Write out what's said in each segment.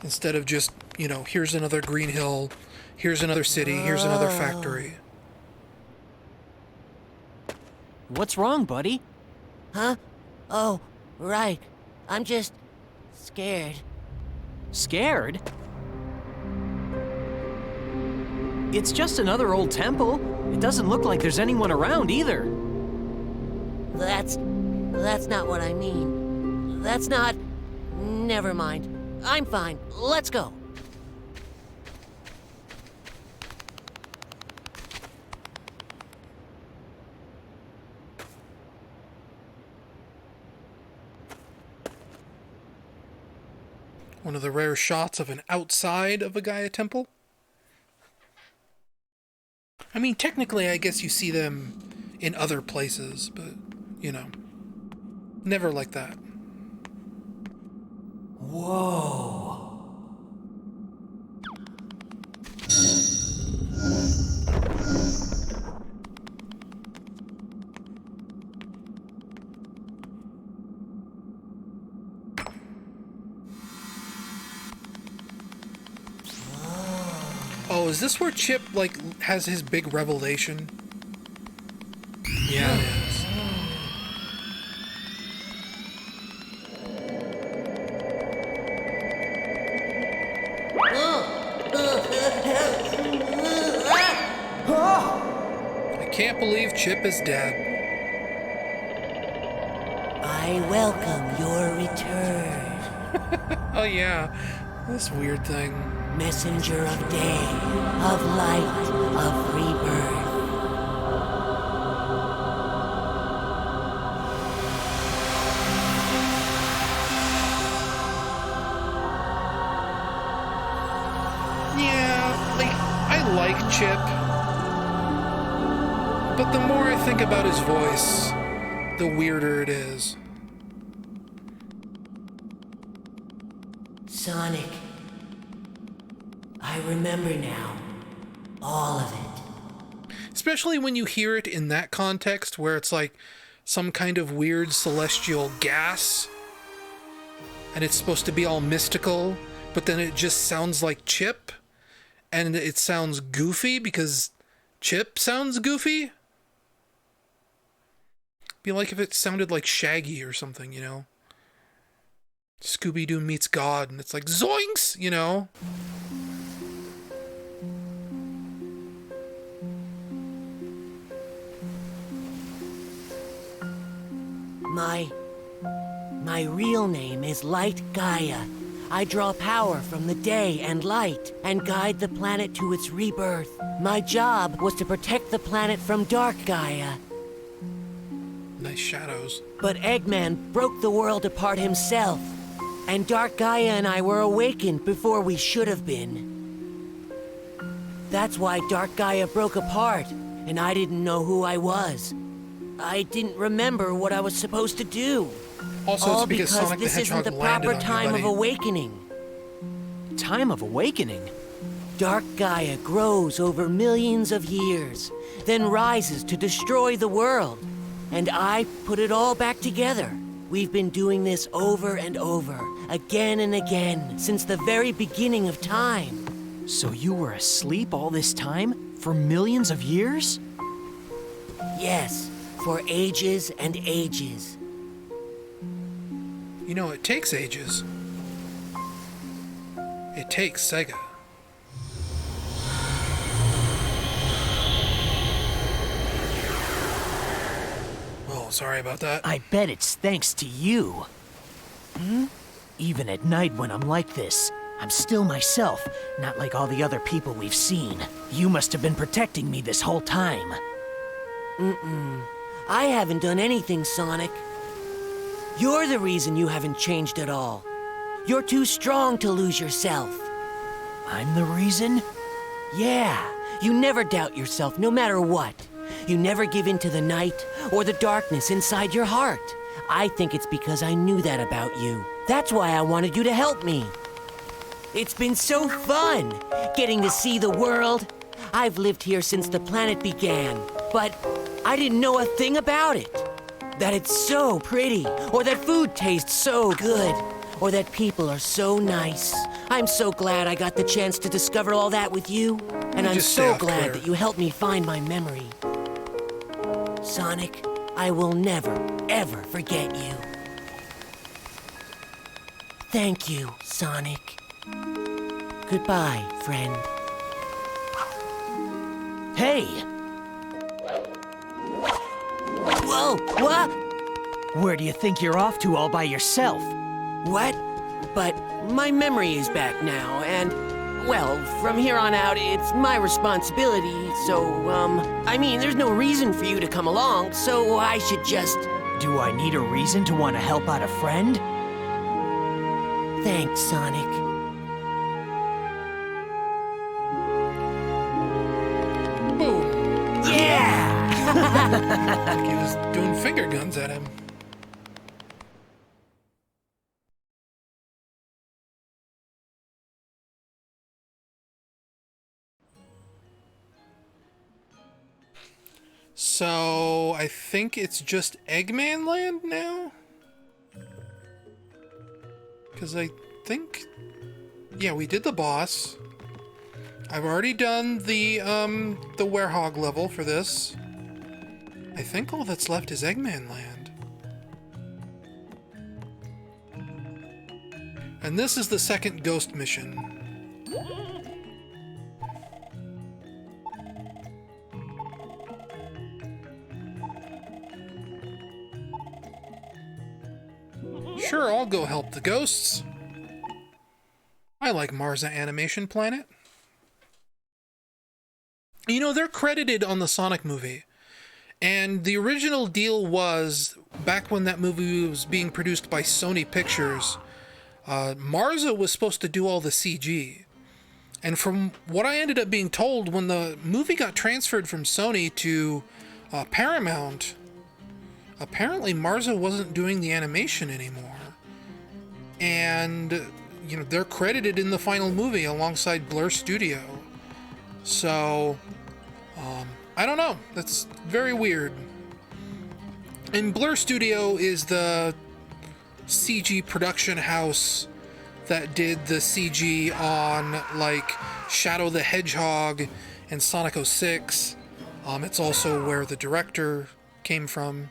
Instead of just, here's another green hill, here's another city, here's another factory. What's wrong, buddy? Huh? Oh, right. I'm just scared. Scared? It's just another old temple. It doesn't look like there's anyone around either. That's not what I mean. That's not... Never mind. I'm fine. Let's go. One of the rare shots of an outside of a Gaia temple. I mean, technically, I guess you see them in other places, but, never like that. Whoa. Oh, is this where Chip, has his big revelation? Yeah, it is. I can't believe Chip is dead. I welcome your return. Oh yeah, this weird thing. Messenger of day, of light, of rebirth. Yeah, I like Chip. But the more I think about his voice, the weirder it is. Sonic. I remember now. All of it. Especially when you hear it in that context where it's like some kind of weird celestial gas and it's supposed to be all mystical, but then it just sounds like Chip and it sounds goofy because Chip sounds goofy. Be like if it sounded like Shaggy or something, Scooby-Doo meets God and it's like zoinks, My real name is Light Gaia. I draw power from the day and light and guide the planet to its rebirth. My job was to protect the planet from Dark Gaia. Nice shadows. But Eggman broke the world apart himself, and Dark Gaia and I were awakened before we should have been. That's why Dark Gaia broke apart, and I didn't know who I was. I didn't remember what I was supposed to do. Also, All it's because Sonic the this Hedgehog isn't the landed proper on time you, of buddy. awakening. Time of awakening? Dark Gaia grows over millions of years, then rises to destroy the world. And I put it all back together. We've been doing this over and over, again and again, since the very beginning of time. So you were asleep all this time? For millions of years? Yes, for ages and ages. It takes ages. It takes Sega. Oh, sorry about that. I bet it's thanks to you. Even at night when I'm like this, I'm still myself, not like all the other people we've seen. You must have been protecting me this whole time. I haven't done anything, Sonic. You're the reason you haven't changed at all. You're too strong to lose yourself. I'm the reason? Yeah, you never doubt yourself, no matter what. You never give in to the night or the darkness inside your heart. I think it's because I knew that about you. That's why I wanted you to help me. It's been so fun, getting to see the world. I've lived here since the planet began, but I didn't know a thing about it. That it's so pretty, or that food tastes so good, or that people are so nice. I'm so glad I got the chance to discover all that with you. And I'm Just stay so off glad Claire. that you helped me find my memory. Sonic, I will never, ever forget you. Thank you, Sonic. Goodbye, friend. Hey! Whoa, what? Where do you think you're off to all by yourself? What? But my memory is back now, and, well, from here on out, it's my responsibility, so, I mean, there's no reason for you to come along, so I should just... Do I need a reason to want to help out a friend? Thanks, Sonic. Boom. Yeah! Like he was doing finger guns at him. So, I think it's just Eggman Land now? Because I think... Yeah, we did the boss. I've already done the Werehog level for this. I think all that's left is Eggman Land. And this is the second ghost mission. Sure, I'll go help the ghosts. I like Marza Animation Planet. You know, they're credited on the Sonic movie. And the original deal was, back when that movie was being produced by Sony Pictures, Marza was supposed to do all the CG. And from what I ended up being told, when the movie got transferred from Sony to Paramount, apparently Marza wasn't doing the animation anymore. And, you know, they're credited in the final movie alongside Blur Studio. So, I don't know. That's very weird. And Blur Studio is the CG production house that did the CG on, like, Shadow the Hedgehog and Sonic 06. It's also where the director came from.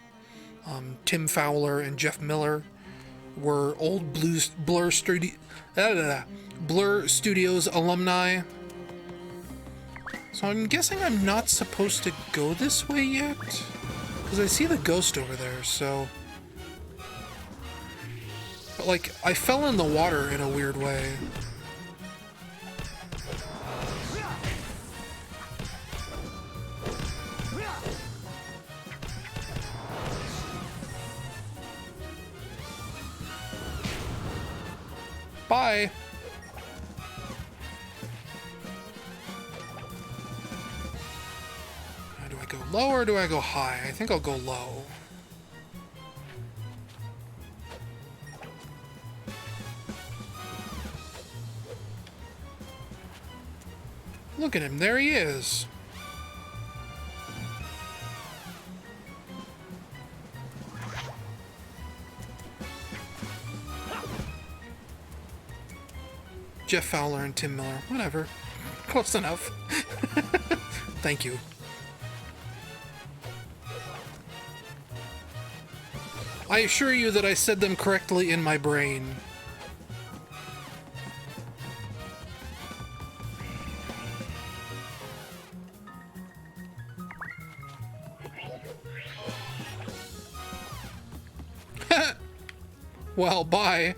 Tim Fowler and Jeff Miller were old Blur Studios alumni. So I'm guessing I'm not supposed to go this way yet? Because I see the ghost over there, so... But, like, I fell in the water in a weird way. Bye! Now, do I go low or do I go high? I think I'll go low. Look at him, there he is. Jeff Fowler and Tim Miller, whatever. Close enough. Thank you. I assure you that I said them correctly in my brain. Well, bye.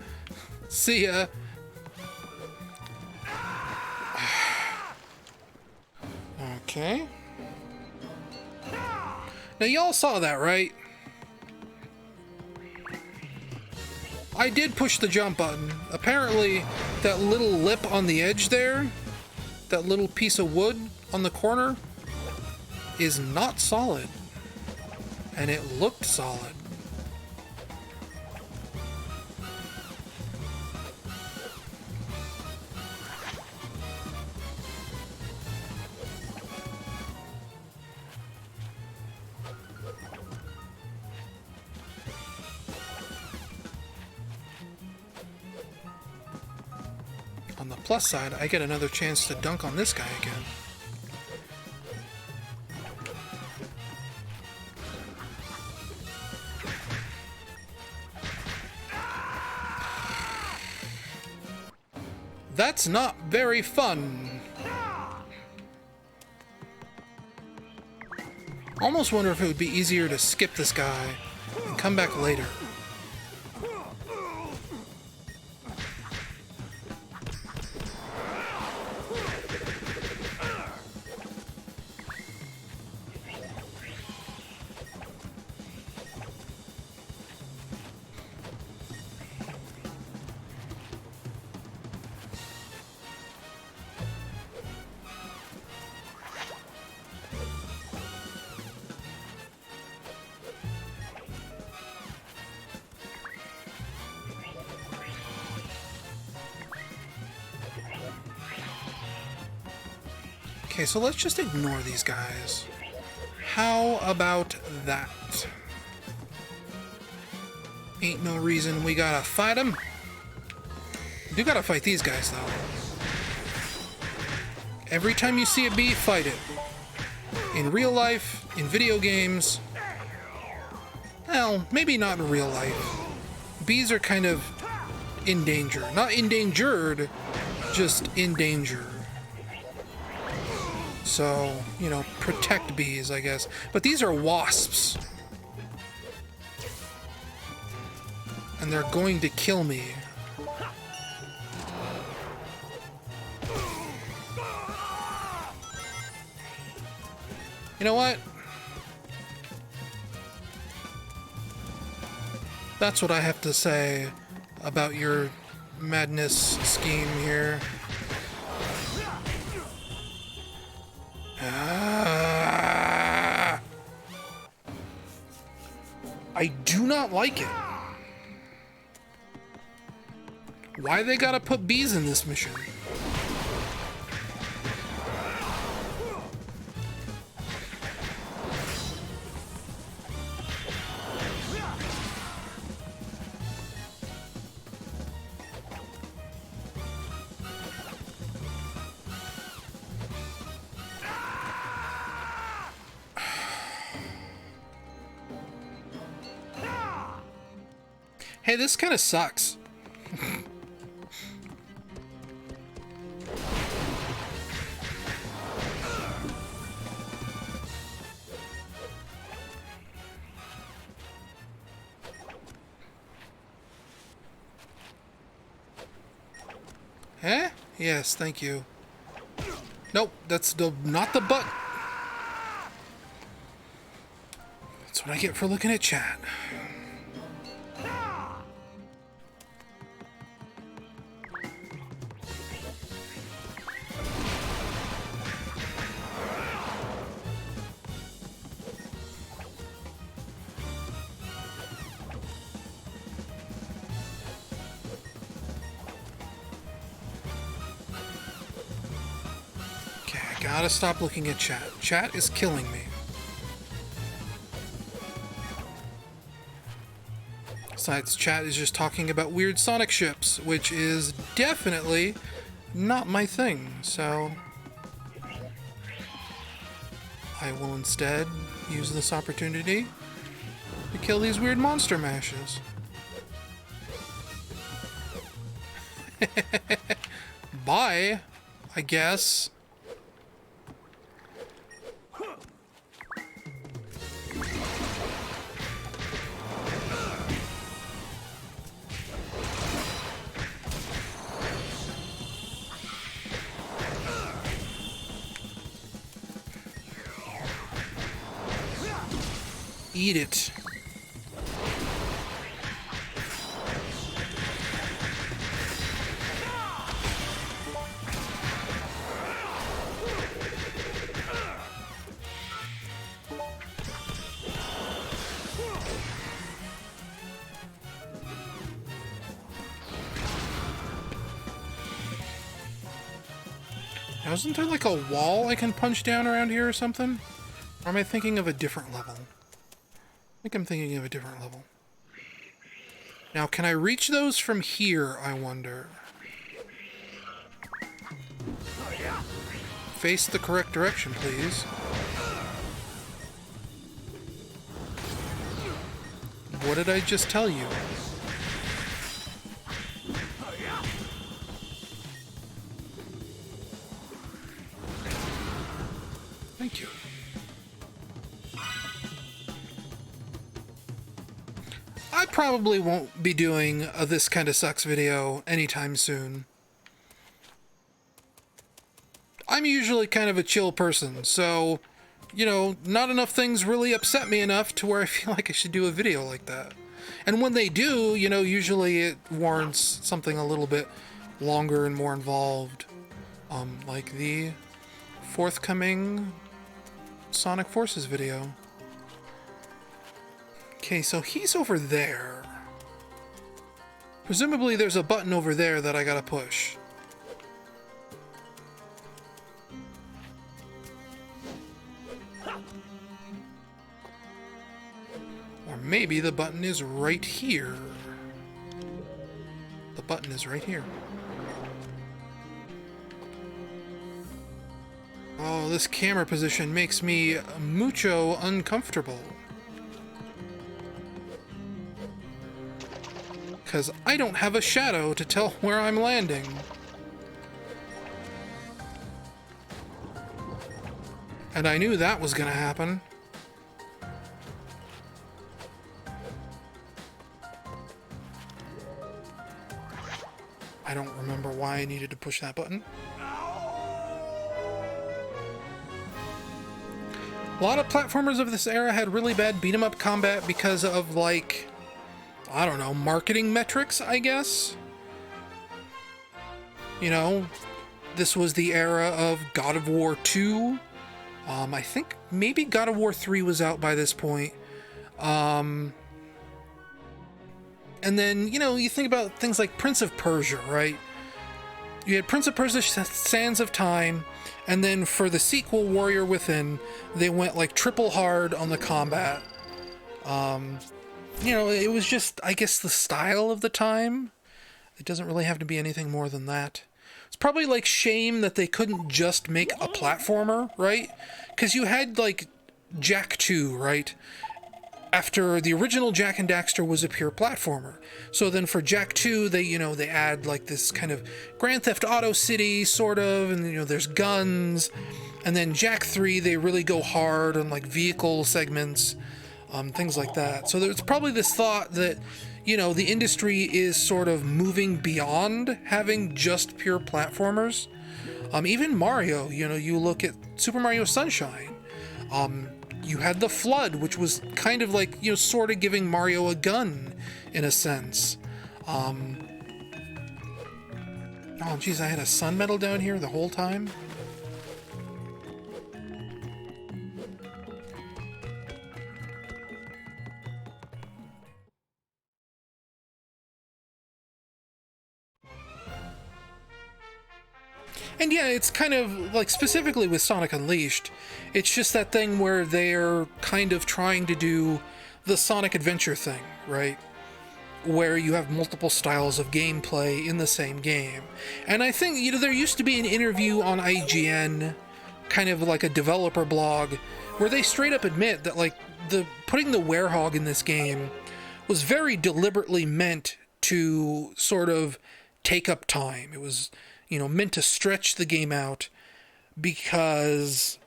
See ya. Okay. Now, y'all saw that, right? I did push the jump button. Apparently, that little lip on the edge there, that little piece of wood on the corner, is not solid. And it looked solid. On the plus side, I get another chance to dunk on this guy again. That's not very fun. Almost wonder if it would be easier to skip this guy and come back later. Okay, so let's just ignore these guys. How about that? Ain't no reason we gotta fight them. Do gotta fight these guys, though. Every time you see a bee, fight it. In real life, in video games... Well, maybe not in real life. Bees are kind of in danger. Not endangered, just in danger. So, you know, protect bees, I guess. But these are wasps. And they're going to kill me. You know what? That's what I have to say about your madness scheme here. I do not like it. Why they gotta put bees in this mission? Hey, this kind of sucks. Eh? Yes, thank you. Nope, that's not the button. That's what I get for looking at chat. Gotta stop looking at chat. Chat is killing me. Besides, chat is just talking about weird Sonic ships, which is definitely not my thing, so I will instead use this opportunity to kill these weird monster mashes. Bye, I guess. Eat it. Now, isn't there like a wall I can punch down around here or something? Or am I thinking of a different level? I think I'm thinking of a different level. Now, can I reach those from here, I wonder? face the correct direction, please. What did I just tell you? Thank you. I probably won't be doing a This Kinda Sucks video anytime soon. I'm usually kind of a chill person, so, you know, not enough things really upset me enough to where I feel like I should do a video like that. And when they do, you know, usually it warrants something a little bit longer and more involved. Like the forthcoming Sonic Forces video. Okay, so he's over there. Presumably there's a button over there that I gotta push. Or maybe the button is right here. The button is right here. Oh, this camera position makes me mucho uncomfortable. Because I don't have a shadow to tell where I'm landing. And I knew that was gonna happen. I don't remember why I needed to push that button. A lot of platformers of this era had really bad beat-em-up combat because of, like, I don't know, marketing metrics, I guess? You know, this was the era of God of War 2. I think maybe God of War 3 was out by this point. And then, you know, you think about things like Prince of Persia, right? You had Prince of Persia Sands of Time, and then for the sequel, Warrior Within, they went like triple hard on the combat. You know, it was just, I guess, the style of the time. It doesn't really have to be anything more than that. It's probably like shame that they couldn't just make a platformer, right? Because you had like Jak 2, right? After the original Jak and Daxter was a pure platformer. So then for Jak 2, they, you know, they add like this kind of Grand Theft Auto City, sort of, and, you know, there's guns. And then Jak 3, they really go hard on like vehicle segments, things like that. So there's probably this thought that, you know, the industry is sort of moving beyond having just pure platformers. Even Mario, you know, you look at Super Mario Sunshine. You had the Flood, which was kind of like, you know, sort of giving Mario a gun, in a sense. Oh, geez, I had a sun medal down here the whole time? And yeah, it's kind of, like, specifically with Sonic Unleashed, it's just that thing where they're kind of trying to do the Sonic Adventure thing, right? Where you have multiple styles of gameplay in the same game. And I think, you know, there used to be an interview on IGN, kind of like a developer blog, where they straight up admit that, like, putting the werehog in this game was very deliberately meant to sort of take up time. It was, you know, meant to stretch the game out, because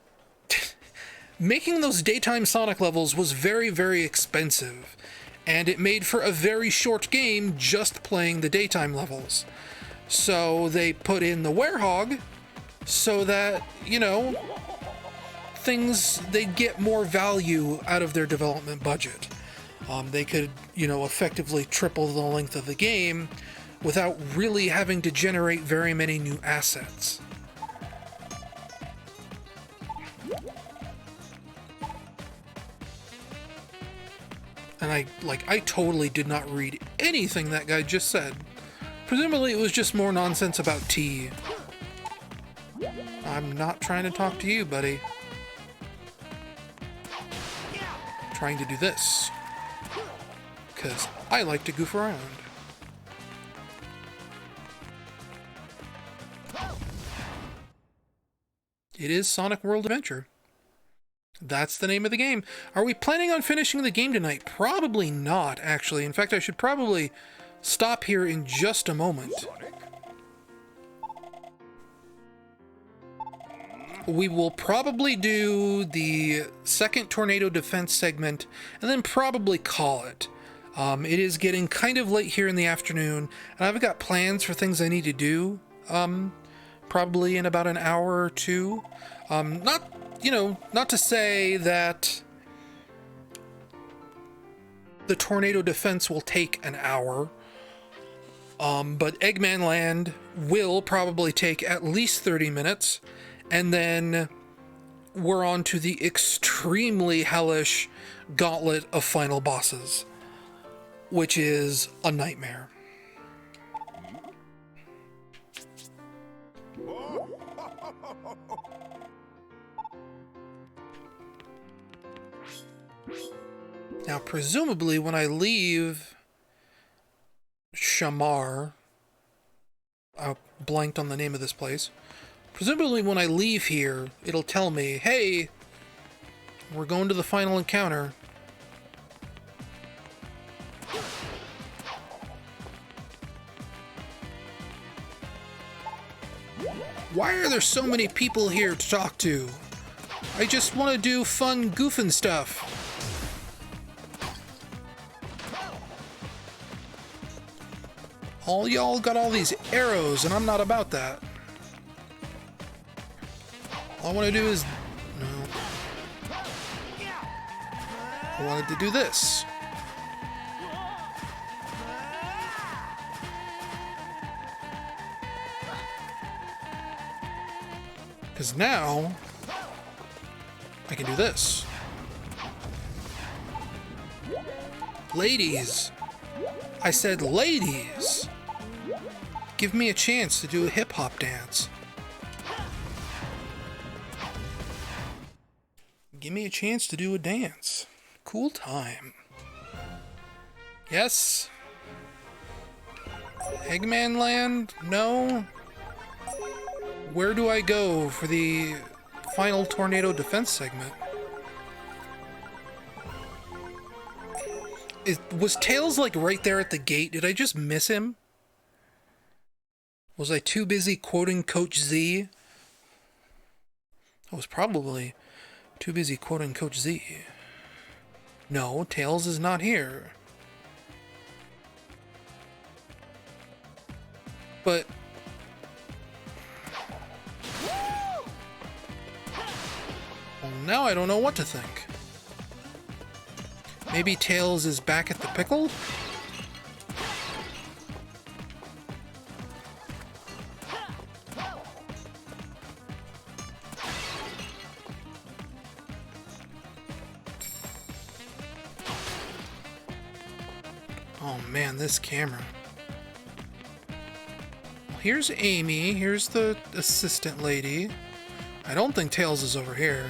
making those daytime Sonic levels was very, very expensive, and it made for a very short game just playing the daytime levels. So they put in the werehog so that, you know, they'd get more value out of their development budget. They could, you know, effectively triple the length of the game without really having to generate very many new assets. And I totally did not read anything that guy just said. Presumably it was just more nonsense about tea. I'm not trying to talk to you, buddy. I'm trying to do this. Because I like to goof around. It is Sonic World Adventure. That's the name of the game. Are we planning on finishing the game tonight? Probably not, actually. In fact, I should probably stop here in just a moment. We will probably do the second tornado defense segment and then probably call it. It is getting kind of late here in the afternoon, and I've got plans for things I need to do, probably in about an hour or two. Not to say that the tornado defense will take an hour, but Eggman Land will probably take at least 30 minutes, and then we're on to the extremely hellish gauntlet of final bosses, which is a nightmare. Now, presumably, when I leave Shamar, I blanked on the name of this place. Presumably, when I leave here, it'll tell me, hey, we're going to the final encounter. Why are there so many people here to talk to? I just want to do fun goofing stuff. All y'all got all these arrows, and I'm not about that. All I want to do is... No. I wanted to do this. Because now, I can do this. Ladies. I said ladies. Give me a chance to do a hip-hop dance. Give me a chance to do a dance. Cool time. Yes? Eggman Land? No? Where do I go for the final tornado defense segment? Was Tails like right there at the gate? Did I just miss him? Was I too busy quoting Coach Z? I was probably too busy quoting Coach Z. No, Tails is not here. But... well, now I don't know what to think. Maybe Tails is back at the pickle? Oh man, this camera. Well, here's Amy. Here's the assistant lady. I don't think Tails is over here.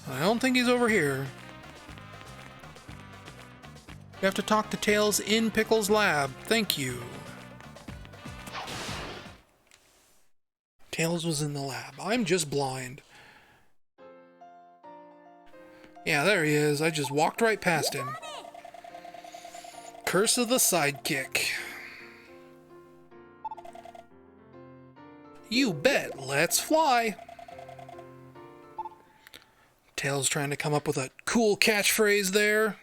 I don't think he's over here. We have to talk to Tails in Pickle's lab. Thank you. Tails was in the lab. I'm just blind. Yeah, there he is. I just walked right past him. Curse of the Sidekick. You bet. Let's fly. Tails trying to come up with a cool catchphrase there.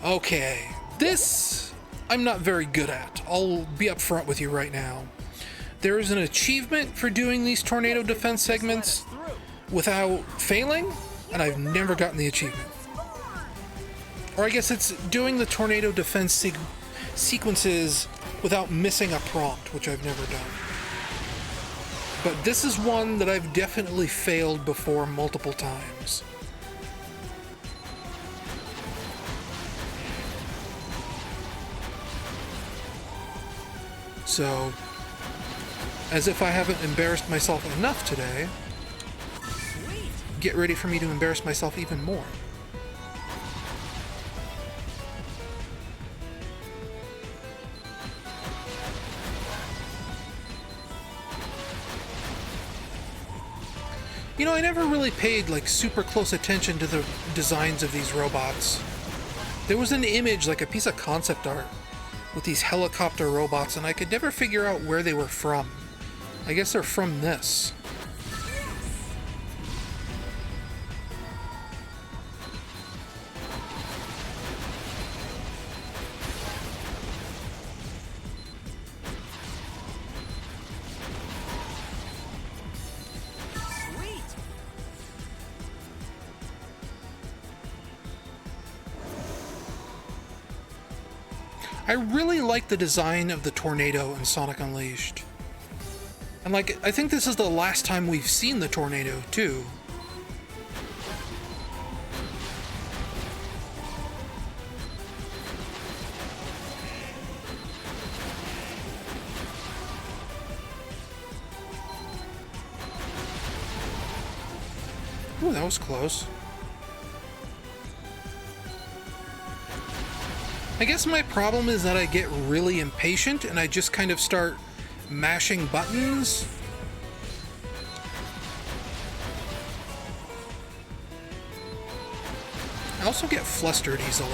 Okay, this I'm not very good at. I'll be upfront with you right now. There is an achievement for doing these tornado defense segments without failing, and I've never gotten the achievement. Or I guess it's doing the tornado defense sequences without missing a prompt, which I've never done. But this is one that I've definitely failed before multiple times. So, as if I haven't embarrassed myself enough today, get ready for me to embarrass myself even more. You know, I never really paid like super close attention to the designs of these robots. There was an image, like a piece of concept art, with these helicopter robots, and I could never figure out where they were from. I guess they're from this. I really like the design of the tornado in Sonic Unleashed. And like, I think this is the last time we've seen the tornado, too. Ooh, that was close. I guess my problem is that I get really impatient and I just kind of start mashing buttons. I also get flustered easily.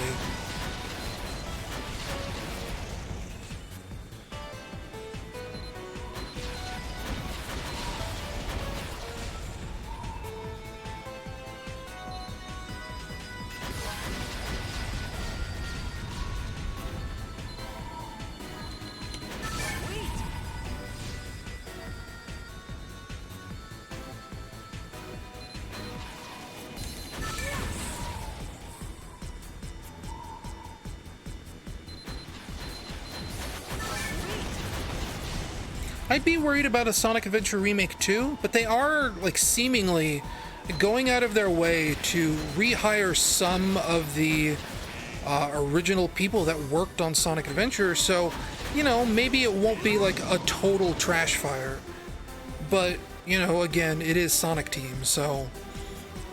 I'd be worried about a Sonic Adventure Remake 2, but they are, like, seemingly going out of their way to rehire some of the original people that worked on Sonic Adventure, so, you know, maybe it won't be, like, a total trash fire. But, you know, again, it is Sonic Team, so,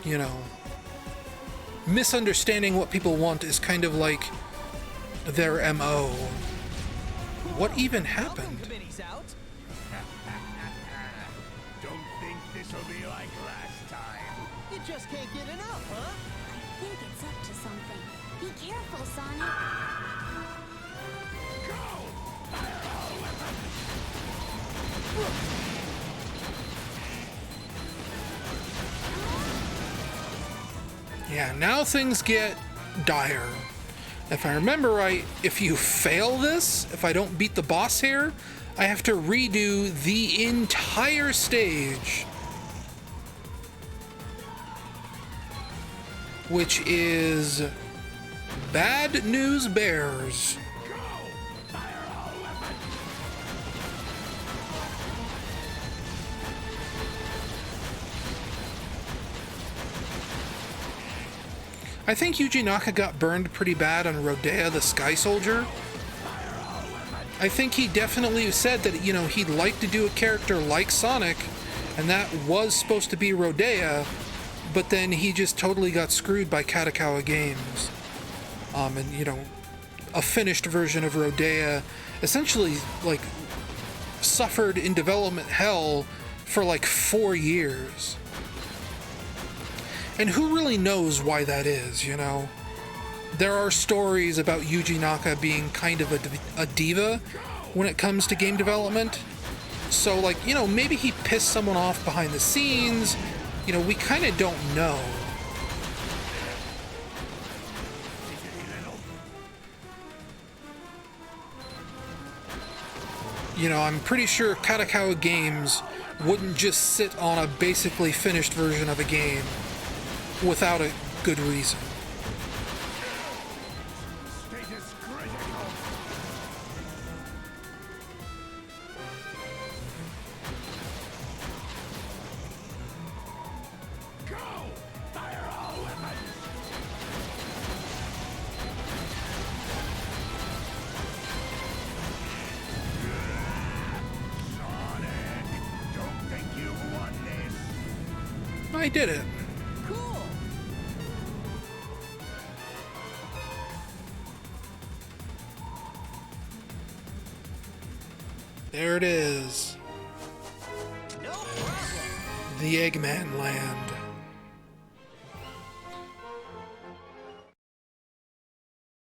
you know, misunderstanding what people want is kind of like their MO. What even happened? Just can't get enough, huh? I think it's up to something. Be careful, Sonic. Yeah, now things get dire. If I remember right, if you fail this, if I don't beat the boss here, I have to redo the entire stage. Which is bad news bears. I think Yuji Naka got burned pretty bad on Rodea the Sky Soldier. I think he definitely said that, you know, he'd like to do a character like Sonic, and that was supposed to be Rodea, but then he just totally got screwed by Katakawa Games. And, you know, a finished version of Rodea essentially, like, suffered in development hell for, like, 4 years. And who really knows why that is, you know? There are stories about Yuji Naka being kind of a diva when it comes to game development. So, like, you know, maybe he pissed someone off behind the scenes. You know, we kind of don't know. You know, I'm pretty sure Katakawa Games wouldn't just sit on a basically finished version of a game without a good reason. I did it. Cool. There it is. No problem. The Eggman Land.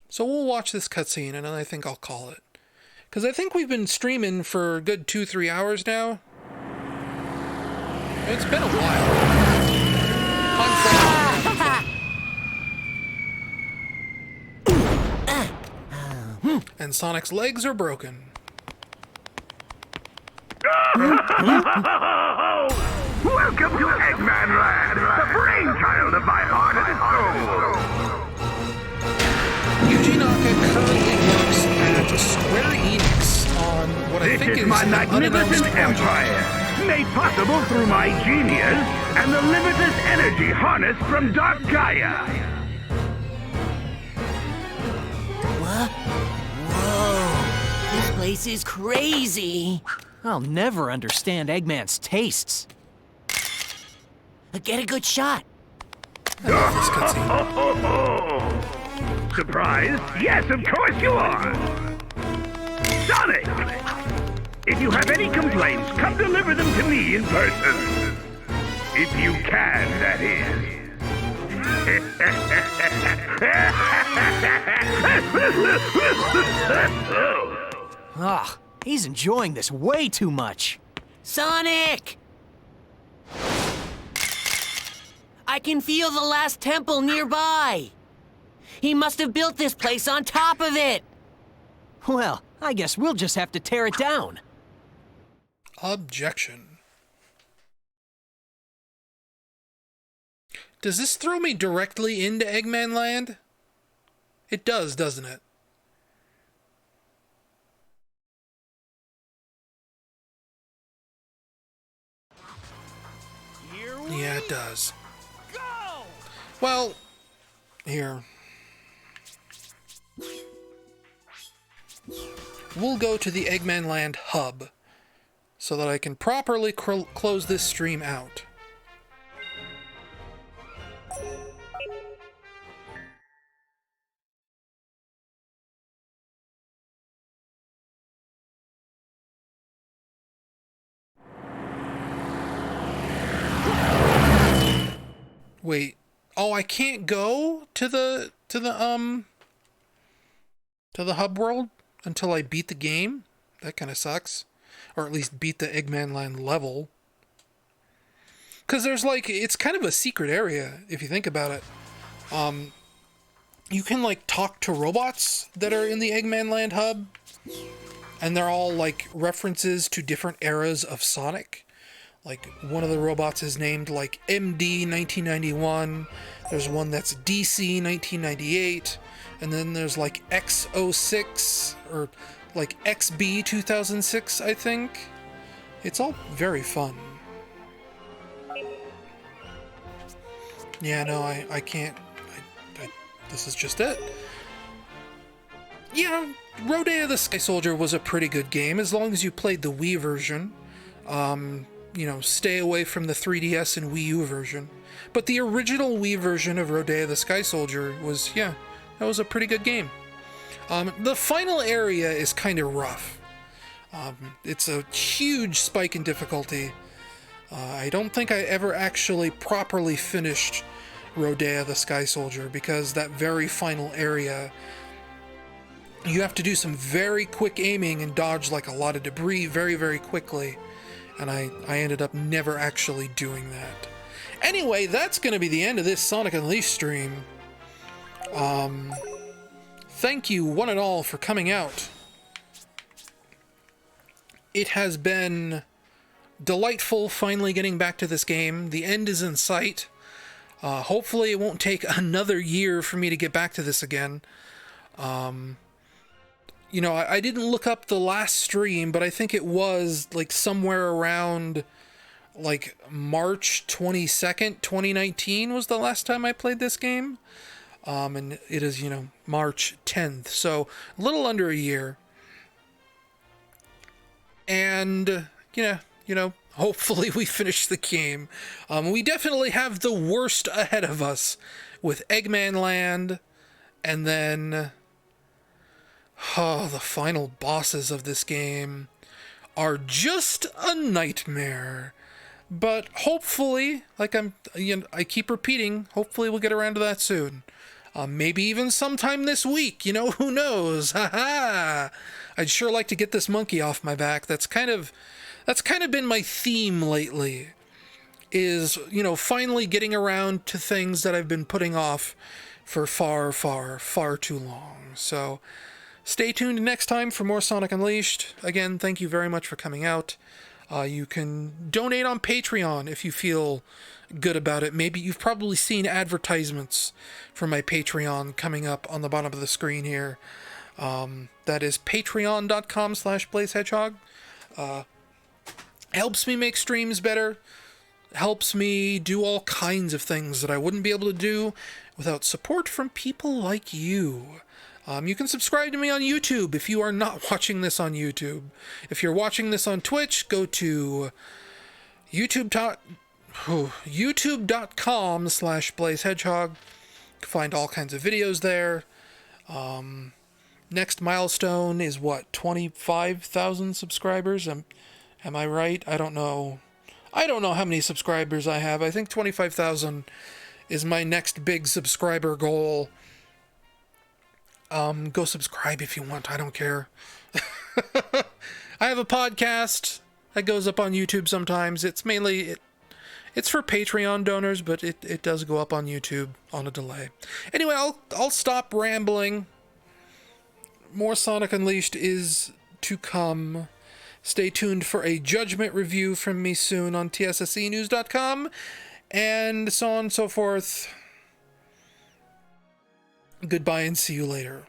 So we'll watch this cutscene and then I think I'll call it. Because I think we've been streaming for a good 2-3 hours now. It's been a while. And Sonic's legs are broken. Welcome to Eggman Land, the brainchild of my heart and soul. Yuji Naka currently works at Square Enix on what I This think is is my an magnificent unannounced empire, made possible through my genius and the limitless energy harnessed from Dark Gaia. What? Whoa. This place is crazy. I'll never understand Eggman's tastes. Get a good shot. I love this cutscene. Surprised? Yes, of course you are! Sonic! If you have any complaints, come deliver them to me in person. If you can, that is. Ugh, he's enjoying this way too much. Sonic! I can feel the last temple nearby. He must have built this place on top of it. Well, I guess we'll just have to tear it down. Objection. Does this throw me directly into Eggman Land? It does, doesn't it? Yeah, it does. Well, here. We'll go to the Eggman Land hub so that I can properly close this stream out. Wait. Oh, I can't go to the hub world until I beat the game? That kind of sucks. Or at least beat the Eggman Land level. Because there's like, it's kind of a secret area, if you think about it. You can like talk to robots that are in the Eggman Land hub. And they're all like references to different eras of Sonic. Like, one of the robots is named, like, MD 1991. There's one that's DC 1998. And then there's, like, X06, or, like, XB 2006, I think. It's all very fun. Yeah, no, I can't. This is just it. Yeah, Rodea the Sky Soldier was a pretty good game, as long as you played the Wii version. You know, stay away from the 3DS and Wii U version. But the original Wii version of Rodea the Sky Soldier was, yeah, that was a pretty good game. The final area is kind of rough. It's a huge spike in difficulty. I don't think I ever actually properly finished Rodea the Sky Soldier because that very final area, you have to do some very quick aiming and dodge like a lot of debris very, very quickly. And I ended up never actually doing that. Anyway, that's going to be the end of this Sonic Unleashed stream. Thank you, one and all, for coming out. It has been delightful finally getting back to this game. The end is in sight. Hopefully it won't take another year for me to get back to this again. You know, I didn't look up the last stream, but I think it was like somewhere around like March 22nd, 2019 was the last time I played this game. And it is, you know, March 10th, so a little under a year. And, you know, hopefully we finish the game. We definitely have the worst ahead of us with Eggman Land, and then... Oh, the final bosses of this game are just a nightmare. But hopefully, I keep repeating, hopefully we'll get around to that soon. Maybe even sometime this week, who knows? Ha. I'd sure like to get this monkey off my back. That's kind of been my theme lately. Is, finally getting around to things that I've been putting off for far, far, far too long. So stay tuned next time for more Sonic Unleashed. Again, thank you very much for coming out. You can donate on Patreon if you feel good about it. Maybe you've probably seen advertisements for my Patreon coming up on the bottom of the screen here. That is patreon.com/blazehedgehog. Helps me make streams better. Helps me do all kinds of things that I wouldn't be able to do without support from people like you. You can subscribe to me on YouTube if you are not watching this on YouTube. If you're watching this on Twitch, go to youtube.com/blazehedgehog. You can find all kinds of videos there. Next milestone is what, 25,000 subscribers? Am I right? I don't know. I don't know how many subscribers I have. I think 25,000 is my next big subscriber goal. Go subscribe if you want. I don't care. I have a podcast that goes up on YouTube sometimes. It's mainly it's for Patreon donors, but it does go up on YouTube on a delay. Anyway, I'll stop rambling. More Sonic Unleashed is to come. Stay tuned for a Judgment review from me soon on tsscnews.com, and so on and so forth. Goodbye and see you later.